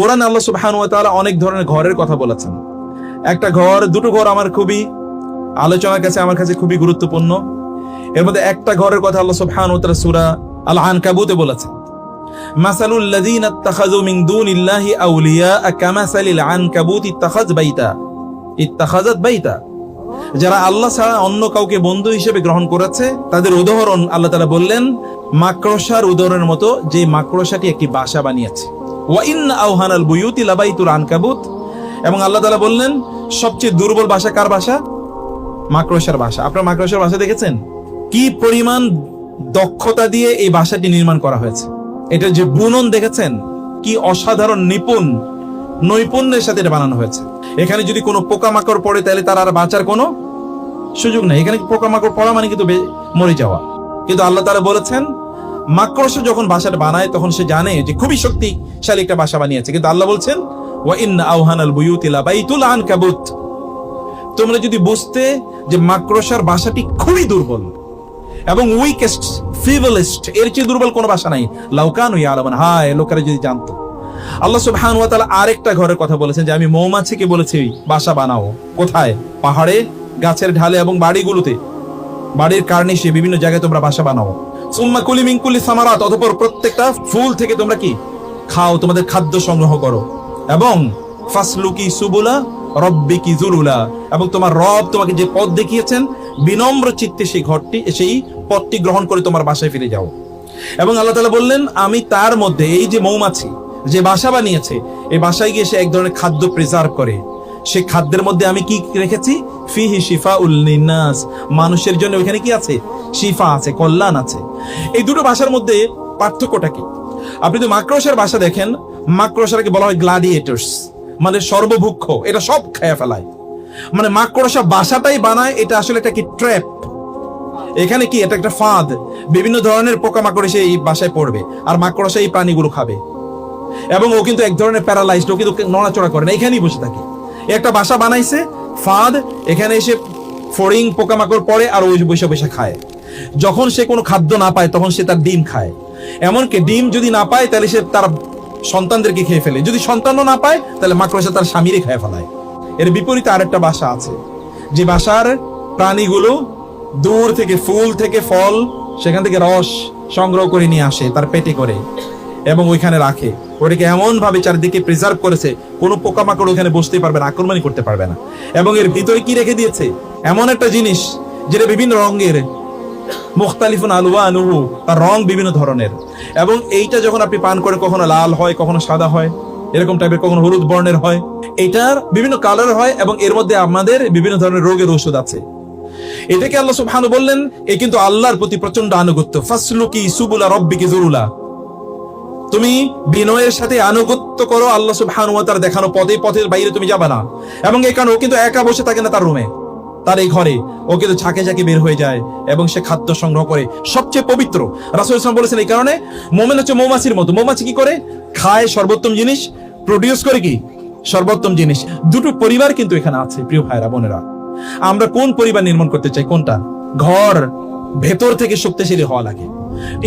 কোরআনে আল্লাহ সুবহানাহু ওয়া তাআলা অনেক ধরনের ঘরের কথা বলেছেন। একটা ঘর, দুটো ঘর আমার খুবই আলোচনার কাছে আমার কাছে খুবই গুরুত্বপূর্ণ। এর মধ্যে একটা ঘরের কথা আল্লাহ সুবহানাহু ওয়া তাআলা সূরা আল আনকাবুতে বলেছেন, মাসালুল লাযীনা ইত্তাখাযু মিন দুনিল্লাহি আউলিয়া কামাসালিল আনকাবুত ইত্তাখাযাত বাইতা। যারা আল্লাহ ছাড়া অন্য কাউকে বন্ধু হিসেবে গ্রহণ করেছে তাদের উদাহরণ আল্লাহ তাআলা বললেন মাকড়সার উদাহরণের মতো, যে মাকড়সাটি একটি বাসা বানিয়েছে। ওয়া ইন্না আওহানাল বুয়ুতি লাবাইতুল আনকাবুত। এবং আল্লাহ তাআলা বললেন সবচেয়ে দুর্বল বাসা কার বাসা? মাকড়সার বাসা। আপনারা মাকড়সার বাসা দেখেছেন? কি পরিমাণ দক্ষতা দিয়ে এই বাসাটি নির্মাণ করা হয়েছে। এটা যে বুনন দেখেছেন, কি অসাধারণ নৈপুণ্যের সাথে এটা বানানো হয়েছে। এখানে যদি কোনো পোকামাকড় পড়ে তাহলে তার আর বাঁচার কোনো সুযোগ নেই। এখানে পোকামাকড় পড়া মানে কিন্তু মরে যাওয়া। কিন্তু আল্লাহ তাআলা বলেছেন মাকড়সা যখন বাসাটা বানায় তখন সে জানে যে খুবই শক্তিশালী একটা বাসা বানিয়েছে। কিন্তু আল্লাহ বলছেন ওয়া ইন্না আওহানাল বুয়ুতি লাবাইতুল আনকাবুত। তোমরা যদি বুঝতে যে মাকড়সার বাসাটি খুবই দুর্বল এবং উইকেস্ট, ফিবলেস্ট, এর চেয়ে দুর্বল কোনো বাসা নাই। লাউ কানু ইয়ালামুন, হায় লোকেরা যদি জানতো। আল্লাহ সুবহানাহু ওয়া তাআলা আরেকটা ঘরের কথা বলেছেন যে আমি মৌমাছিকে বলেছি বাসা বানাও। কোথায়? পাহাড়ে, গাছের ঢালে এবং বাড়িগুলোতে, বাড়ির কার্নিশে, বিভিন্ন জায়গায় তোমরা বাসা বানাও। সুম্মা কুলি মিন কুল্লি সামারাত, অতঃপর প্রত্যেকটা ফুল থেকে তোমরা কি খাও, তোমাদের খাদ্য সংগ্রহ করো। এবং ফাসলুকি সুবুলা রব্বিকি যুরুলা, এবং তোমার রব তোমাকে যে পথ দেখিয়েছেন বিনম্র চিত্তে সেই পথটি গ্রহণ করে তোমার বাসায় ফিরে যাও। এবং আল্লাহ তাআলা বললেন আমি তার মধ্যে, এই যে মৌমাছি যে বাসা বানিয়েছে, এই বাসায় গিয়ে সে এক ধরনের খাদ্য প্রিজার্ভ করে। সে খাদ্যের মধ্যে আমি কি রেখেছি? ফিহি শিফাউল লিন্নাস, মানুষের জন্য ওখানে কি আছে? শিফা আছে, কল্যাণ আছে। এই দুটো বাসার মধ্যে পার্থক্যটা কি? আপনি তো মাকড়সার বাসা দেখেন, মাকড়সাকে বলা হয় গ্লাডিয়েটরস, মানে সর্বভুক্ষ, এটা সব খেয়ে ফেলায়। মানে মাকড়সা বাসাটাই বানায়, এটা আসলে একটা কি ট্র্যাপ। এখানে কি এটা একটা ফাঁদ, বিভিন্ন ধরনের পোকামাকড় এসে এই বাসায় পড়বে আর মাকড়সা এই প্রাণীগুলো খাবে। এবং ও কিন্তু এক ধরনের প্যারালাইজড, ও কিন্তু নড়াচড়া করে না, এখানেই বসে থাকে। একটা বাসা বানাইছে ফাঁদ, এখানে এসে ফড়িং পোকামাকড় পড়ে আর ওই বসে বসে খায়। যখন সে কোনো খাদ্য না পায় তখন সে তার ডিম খায়। এমনকি ডিম যদি না পায় তাহলে সে তার সন্তানদেরকে খেয়ে ফেলে। যদি সন্তানও না পায় তাহলে মাকড়সা তার স্বামীরে খেয়ে ফেলায়। এর বিপরীতে আরেকটা বাসা আছে, যে বাসার প্রাণীগুলো দূর থেকে ফুল থেকে ফল, সেখান থেকে রস সংগ্রহ করে নিয়ে আসে তার পেটে করে এবং ওইখানে রাখে। ওটাকে এমন ভাবে চারিদিকে প্রিজার্ভ করেছে কোনো পোকামাকড় ওখানে বসতে পারবে না, আক্রমণই করতে পারবে না। এবং এর ভিতরে কি রেখে দিয়েছে? এমন একটা জিনিস যেটা বিভিন্ন রঙের, মুখতালিফুন আলওয়ানুহু, তার রং বিভিন্ন ধরনের। এবং এইটা যখন আপনি পান করে কখনো লাল হয়, কখনো সাদা হয়, এরকম টাইপের, কখনো হলুদ বর্ণের হয়। এটার বিভিন্ন কালার হয় এবং এর মধ্যে আমাদের বিভিন্ন ধরনের রোগের ওষুধ আছে। এটাকে আল্লাহ সুবহানাহু বললেন এ কিন্তু আল্লাহর প্রতি প্রচন্ড আনুগত্য। ফাসলুকি সুবুলা রব্বিকি যুরুলা, তুমি বিনয়ের সাথে আনুগত্য করো আল্লাহ সুবহানাহু ওয়া তাআলা দেখানো পথের বাইরে তুমি যাবে না। এবং এই কারণে ও কিন্তু একা বসে থাকে না তার রুমে, তার এই ঘরে, ও কিন্তু ঝাঁকে ঝাঁকে বের হয়ে যায় এবং সে খাদ্য সংগ্রহ করে সবচেয়ে পবিত্র। রাসূল সাল্লাল্লাহু আলাইহি ওয়াসাল্লাম বলেছেন এই কারণে মুমিন হচ্ছে মৌমাছির মতো। মৌমাছি কি করে? খায় সর্বোত্তম জিনিস, প্রডিউস করে কি সর্বোত্তম জিনিস। দুটো পরিবার কিন্তু এখানে আছে প্রিয় ভাইরা বোনেরা। আমরা কোন পরিবার নির্মাণ করতে চাই? কোনটা? ঘর ভেতর থেকে শক্তিশালী হওয়া লাগে,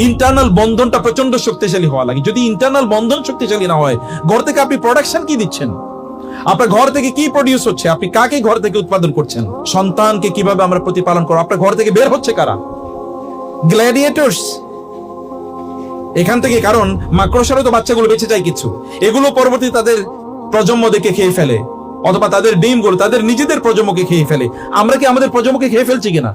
ইন্টারনাল বন্ধনটা প্রচন্ড শক্তিশালী হওয়া লাগে। যদি ইন্টারনাল বন্ধন শক্তিশালী না হয়, ঘর থেকে আপনি প্রোডাকশন কি দিচ্ছেন? আপনার ঘর থেকে কি প্রডিউস হচ্ছে? আপনি কাকে ঘর থেকে উৎপাদন করছেন? সন্তানকে কিভাবে আমরা প্রতিপালন করব? আপনার ঘর থেকে বের হচ্ছে কারা? গ্ল্যাডিয়েটরস এখান থেকে। কারণ মাকড়সারও তো বাচ্চাগুলো বেঁচে যায় কিছু, এগুলো পরবর্তী তাদের প্রজন্ম দেখে খেয়ে ফেলে, অথবা তাদের ডিমগুলো তাদের নিজেদের প্রজন্মকে খেয়ে ফেলে। আমরা কি আমাদের প্রজন্মকে খেয়ে ফেলছি কিনা?